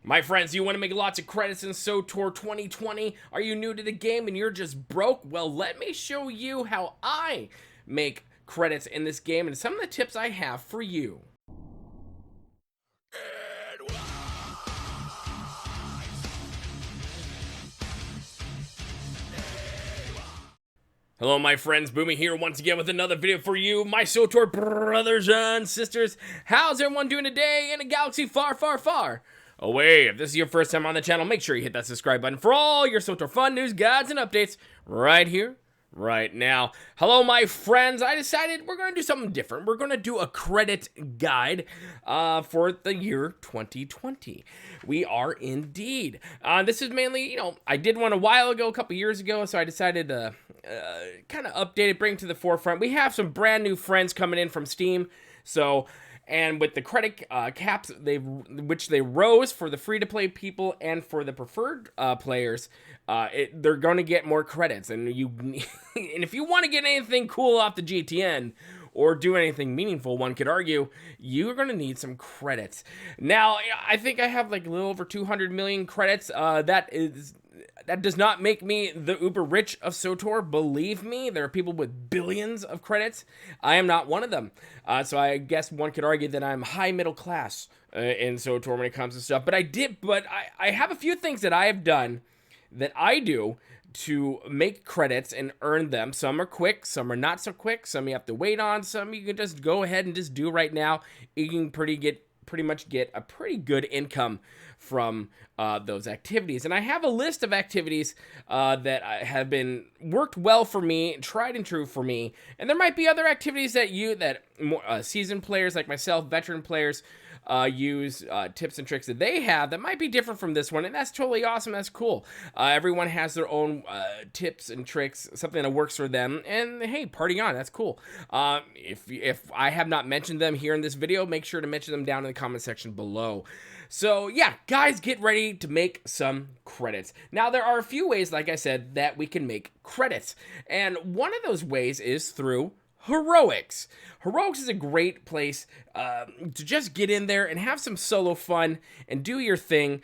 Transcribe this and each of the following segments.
My friends, you want to make lots of credits in Swtor 2020? Are you new to the game and you're just broke? Well, let me show you how I make credits in this game and some of the tips I have for you. Hello my friends, Boomy here once again with another video for you, my Swtor brothers and sisters. How's everyone doing today in a galaxy far, far, far away? If this is your first time on the channel, make sure you hit that subscribe button for all your Swtor fun news, guides, and updates right here, right now. Hello my friends, I decided we're going to do something different. We're going to do a credit guide for the year 2020. We are indeed. This is mainly, I did one a while ago, a couple years ago, so I decided to kind of update it, bring it to the forefront. We have some brand new friends coming in from Steam, and with the credit caps, which they rose for the free-to-play people and for the preferred players, they're going to get more credits. And and if you want to get anything cool off the GTN or do anything meaningful, one could argue, you're going to need some credits. Now, I think I have like a little over 200 million credits. That does not make me the uber rich of Swtor. Believe me, there are people with billions of credits. I am not one of them. So I guess one could argue that I'm high middle class in Swtor when it comes to stuff. But I have a few things that I have done that I do to make credits and earn them. Some are quick, some are not so quick, some you have to wait on, some you can just go ahead and just do right now. You can pretty much get a pretty good income from those activities. And I have a list of activities that have been worked well for me, tried and true for me. And there might be other activities that seasoned players like myself, veteran players, use tips and tricks that they have that might be different from this one, and that's totally awesome. That's cool. Everyone has their own tips and tricks, something that works for them, and hey, party on. That's cool. If I have not mentioned them here in this video, make sure to mention them down in the comment section below. So yeah, guys, get ready to make some credits. Now, there are a few ways, like I said, that we can make credits, and one of those ways is through Heroics. Heroics is a great place to just get in there and have some solo fun and do your thing.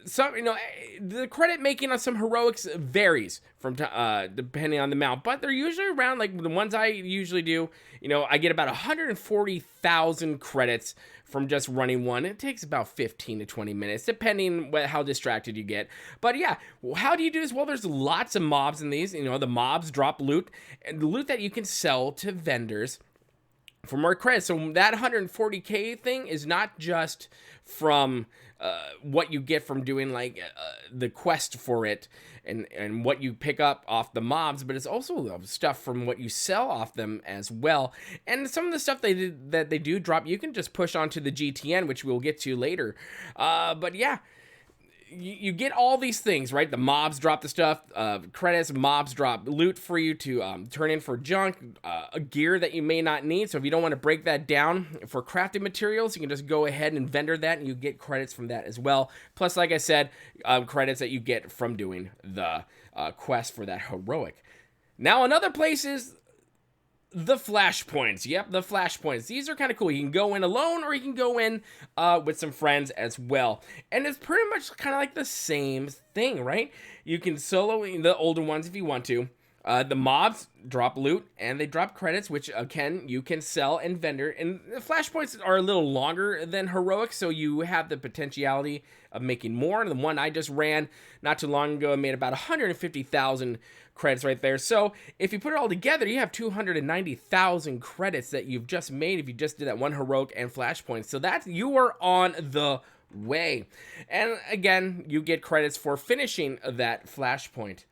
The credit making on some heroics varies from depending on the amount, but they're usually around, like the ones I usually do. I get about 140,000 credits from just running one. It takes about 15 to 20 minutes, depending how distracted you get. But yeah, how do you do this? Well, there's lots of mobs in these. The mobs drop loot, and the loot that you can sell to vendors for more credits. So that 140k thing is not just from what you get from doing the quest for it and what you pick up off the mobs, but it's also stuff from what you sell off them as well. And some of the stuff that they do drop, you can just push onto the GTN, which we'll get to later. But yeah, you get all these things, right? The mobs drop the stuff, credits, mobs drop loot for you to turn in for junk, gear that you may not need. So if you don't want to break that down for crafting materials, you can just go ahead and vendor that and you get credits from that as well. Plus, like I said, credits that you get from doing the quest for that heroic. Now, another place is the Flashpoints. Yep, the Flashpoints. These are kind of cool. You can go in alone or you can go in with some friends as well. And it's pretty much kind of like the same thing, right? You can solo the older ones if you want to. The mobs drop loot and they drop credits, which again, you can sell and vendor. And the Flashpoints are a little longer than heroic, so you have the potentiality of making more. And the one I just ran not too long ago, I made about 150,000 credits right there. So if you put it all together, you have 290,000 credits that you've just made if you just did that one heroic and Flashpoint. So you are on the way. And again, you get credits for finishing that Flashpoint.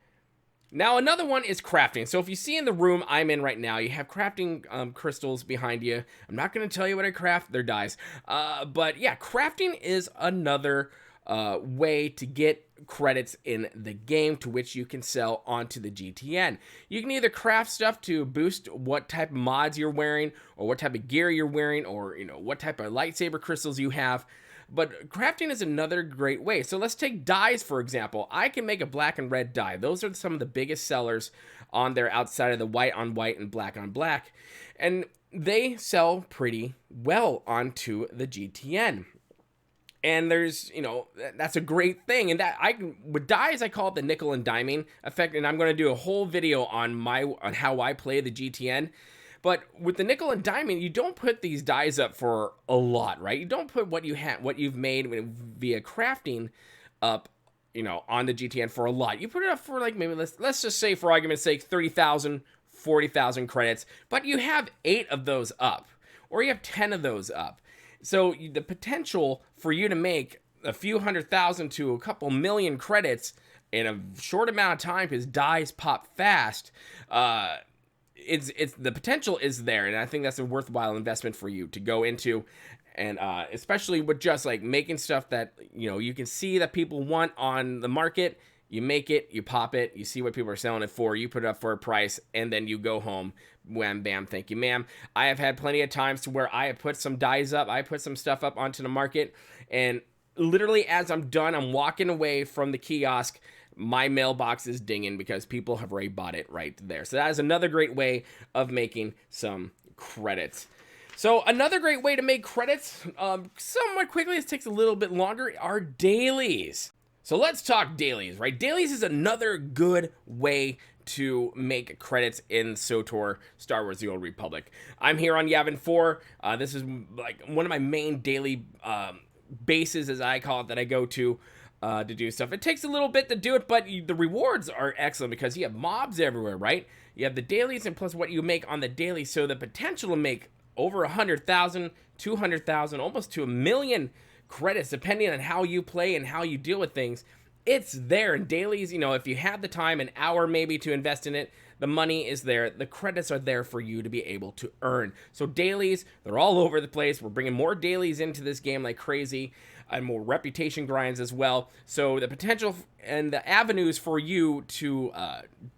Now, another one is crafting. So if you see in the room I'm in right now, you have crafting crystals behind you. I'm not going to tell you what I craft. They're dyes. But yeah, crafting is another way to get credits in the game, to which you can sell onto the GTN. You can either craft stuff to boost what type of mods you're wearing, or what type of gear you're wearing, or what type of lightsaber crystals you have. But crafting is another great way. So let's take dyes, for example. I can make a black and red dye. Those are some of the biggest sellers on there outside of the white on white and black on black. And they sell pretty well onto the GTN. And there's, that's a great thing. And that with dies, I call it the nickel and diming effect. And I'm going to do a whole video on how I play the GTN. But with the nickel and diamond, you don't put these dies up for a lot, right? You don't put what you've made via crafting up, on the GTN for a lot. You put it up for like maybe let's just say for argument's sake 30,000, 40,000 credits, but you have 8 of those up, or you have 10 of those up. So the potential for you to make a few 100,000 to a couple million credits in a short amount of time, because dies pop fast. It's the potential is there, and I think that's a worthwhile investment for you to go into, and especially with just like making stuff that you can see that people want on the market. You make it, you pop it, you see what people are selling it for, you put it up for a price, and then you go home. Wham, bam, thank you, ma'am. I have had plenty of times to where I have put some dies up, I put some stuff up onto the market, and literally as I'm done, I'm walking away from the kiosk, my mailbox is dinging because people have already bought it right there. So that is another great way of making some credits. So another great way to make credits, somewhat quickly, this takes a little bit longer, are dailies. So let's talk dailies, right? Dailies is another good way to make credits in Swtor, Star Wars The Old Republic. I'm here on Yavin 4. This is like one of my main daily bases, as I call it, that I go to do stuff. It takes a little bit to do it, but the rewards are excellent because you have mobs everywhere, right? You have the dailies and plus what you make on the daily, so the potential to make over 100,000, 200,000, almost to 1 million credits, depending on how you play and how you deal with things. It's there. And dailies, if you have the time, an hour maybe to invest in it, the money is there. The credits are there for you to be able to earn. So dailies, they're all over the place. We're bringing more dailies into this game like crazy, and more reputation grinds as well. So the potential and the avenues for you to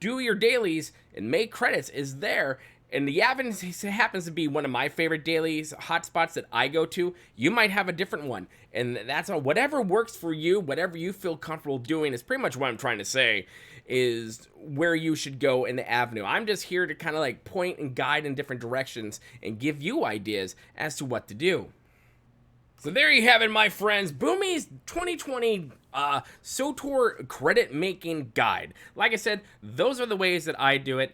do your dailies and make credits is there. And the Yavin happens to be one of my favorite dailies hotspots that I go to. You might have a different one, and that's whatever works for you, whatever you feel comfortable doing is pretty much what I'm trying to say is where you should go in the avenue. I'm just here to kind of like point and guide in different directions and give you ideas as to what to do. So there you have it, my friends. Boomy's 2020 Swtor credit making guide. Like I said, those are the ways that I do it.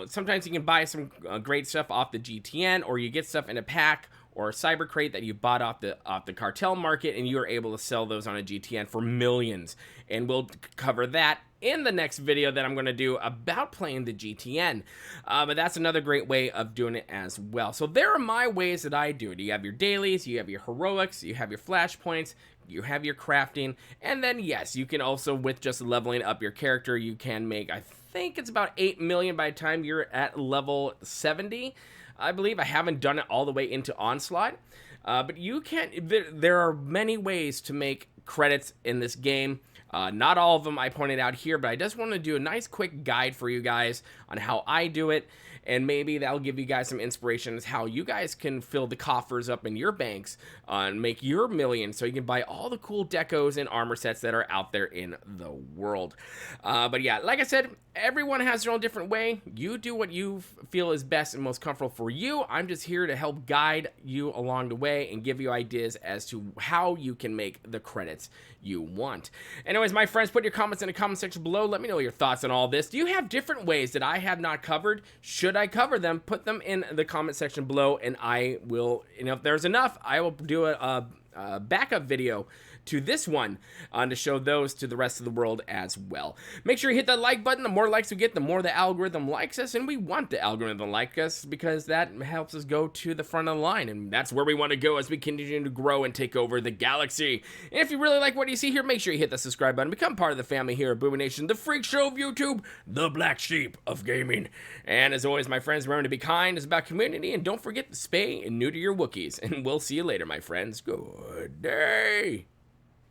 Sometimes you can buy some great stuff off the GTN, or you get stuff in a pack or a cyber crate that you bought off the cartel market, and you are able to sell those on a GTN for millions. And we'll cover that in the next video that I'm going to do about playing the GTN. But that's another great way of doing it as well. So there are my ways that I do it. You have your dailies, you have your heroics, you have your flashpoints, you have your crafting, and then yes, you can also, with just leveling up your character, you can make, I think it's about 8 million by the time you're at level 70. I believe. I haven't done it all the way into Onslaught, but you can. There are many ways to make credits in this game. Not all of them I pointed out here, but I just want to do a nice quick guide for you guys on how I do it, and maybe that'll give you guys some inspiration as how you guys can fill the coffers up in your banks and make your millions so you can buy all the cool decos and armor sets that are out there in the world. But yeah, like I said, everyone has their own different way. You do what you feel is best and most comfortable for you. I'm just here to help guide you along the way and give you ideas as to how you can make the credits you want. Anyways, my friends, put your comments in the comment section below. Let me know your thoughts on all this. Do you have different ways that I have not covered? Should I cover them? Put them in the comment section below, and I will, if there's enough, I will do a backup video to this one to show those to the rest of the world as well. Make sure you hit that like button. The more likes we get, the more the algorithm likes us, and we want the algorithm to like us because that helps us go to the front of the line, and that's where we want to go as we continue to grow and take over the galaxy. And if you really like what you see here, make sure you hit the subscribe button. Become part of the family here at Boomy Nation, the freak show of YouTube, the black sheep of gaming. And as always, my friends, remember to be kind. It's about community, and don't forget to spay and neuter your Wookiees. And we'll see you later, my friends. Good day.